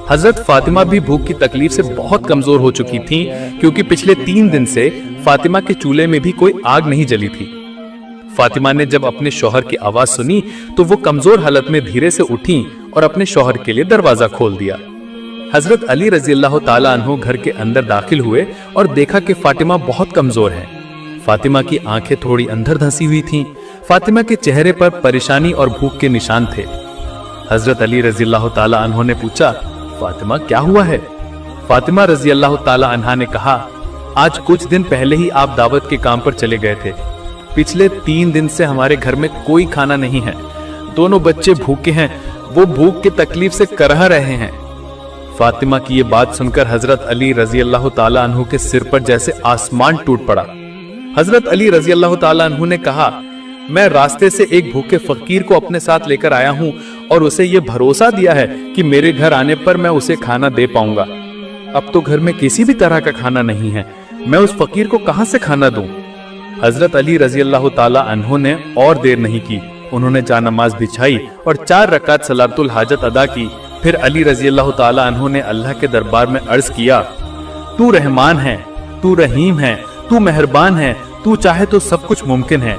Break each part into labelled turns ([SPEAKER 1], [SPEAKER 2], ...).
[SPEAKER 1] हजरत फातिमा भी भूख की तकलीफ से बहुत कमजोर हो चुकी थीं, क्योंकि पिछले 3 दिन से फातिमा के चूल्हे में भी कोई आग नहीं जली थी। फातिमा ने जब अपने शौहर की आवाज सुनी तो वो कमजोर हालत में धीरे से उठी और अपने शौहर के लिए दरवाजा खोल दिया। हजरत अली रजी अल्लाह ताला अन्हु घर के अंदर दाखिल हुए और देखा कि फातिमा बहुत कमजोर है। फातिमा की आंखें थोड़ी अंदर धंसी हुई थीं। फातिमा के चेहरे पर परेशानी और भूख के निशान थे। हजरत अली रजी अल्लाह ताला अन्हु ने पूछा, फातिमा क्या हुआ है? फातिमा रजी अल्लाह ताला अन्हा ने कहा, आज कुछ दिन पहले ही आप दावत के काम पर चले गए थे। पिछले 3 दिन से हमारे घर में कोई खाना नहीं है। दोनों बच्चे भूखे हैं, वो भूख की तकलीफ से करह रहे हैं। फातिमा की ये बात सुनकर हजरत अली रजी अल्लाह ताला अन्हु के सिर पर जैसे आसमान टूट पड़ा। हजरत अली रजी अल्लाह ताला अन्हु ने कहा, मैं रास्ते से एक भूखे फकीर को अपने साथ लेकर आया हूँ और उसे ये भरोसा दिया है कि मेरे घर आने पर मैं उसे खाना दे पाऊंगा। अब तो घर में किसी भी तरह का खाना नहीं है, मैं उस फकीर को कहां से खाना दूं? हजरत अली रजी अल्लाह ताला अन्हु ने और देर नहीं की। उन्होंने जानमाज बिछाई और 4 रकात सलातुल हाजत अदा की। फिर अली रजी अल्लाह ताला अन्हु ने अल्लाह के दरबार में अर्ज किया, तू रहमान है, तू रहीम है, तू मेहरबान है, तू चाहे तो सब कुछ मुमकिन है।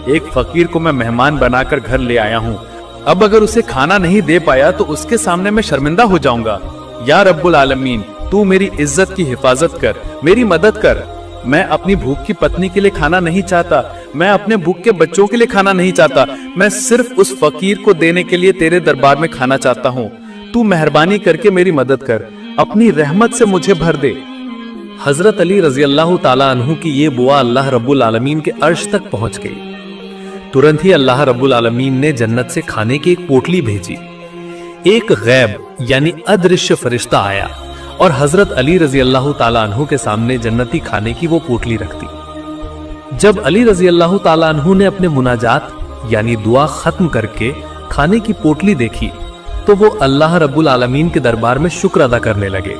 [SPEAKER 1] एक फकीर को मैं मेहमान बनाकर घर ले आया हूँ। अब अगर उसे खाना नहीं दे पाया तो उसके सामने मैं शर्मिंदा हो जाऊंगा। या रब्बुल आलमीन, तू मेरी इज्जत की हिफाजत कर, मेरी मदद कर। मैं अपनी भूख की पत्नी के लिए खाना नहीं चाहता, मैं अपने भूख के बच्चों के लिए खाना नहीं चाहता, मैं सिर्फ उस फकीर को देने के लिए तेरे दरबार में खाना चाहता हूँ। तू मेहरबानी करके मेरी मदद कर, अपनी रहमत से मुझे भर दे। हजरत अली रजी अल्लाह ताला अन्हु की ये दुआ अल्लाह रब्बुल आलमीन के अर्श तक पहुंच गई। तुरंत ही अल्लाह रब्बुल आलमीन ने जन्नत से खाने की एक पोटली भेजी। एक गैब यानी अदृश्य फरिश्ता आया और हजरत अली रजी अल्लाह ताला अन्हु के सामने जन्नती खाने की वो पोटली रख दी। जब अली रजी अल्लाह ताला अन्हु ने अपने मुनाजात यानी दुआ खत्म करके खाने की पोटली देखी तो वो अल्लाह रब्बुल आलमीन के दरबार में शुक्र अदा करने लगे।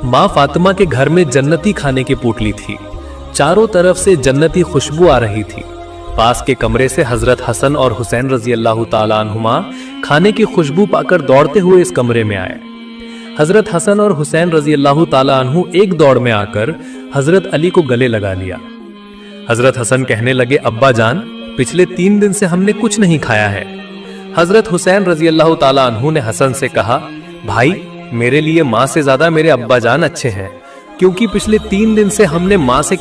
[SPEAKER 1] माँ फातिमा के घर में जन्नती खाने की पोटली थी। चारों तरफ से जन्नती खुशबू आ रही थी। पास के कमरे से हजरत हसन और हुसैन रजी अल्लाह ताला अन्हुमा खाने की खुशबू पाकर दौड़ते हुए इस कमरे में आए। हजरत हसन और हुसैन रजी अल्लाह ताला अन्हु एक दौड़ में आकर हजरत अली को गले लगा लिया। हजरत हसन कहने लगे, अब्बा जान, पिछले 3 दिन से हमने कुछ नहीं खाया है। हजरत हुसैन रजी अल्लाह ताला अन्हु ने हसन से कहा, भाई, मेरे लिए माँ से ज्यादा मेरे अब्बा जान अच्छे हैं, क्योंकि पिछले 3 दिन से हमने माँ से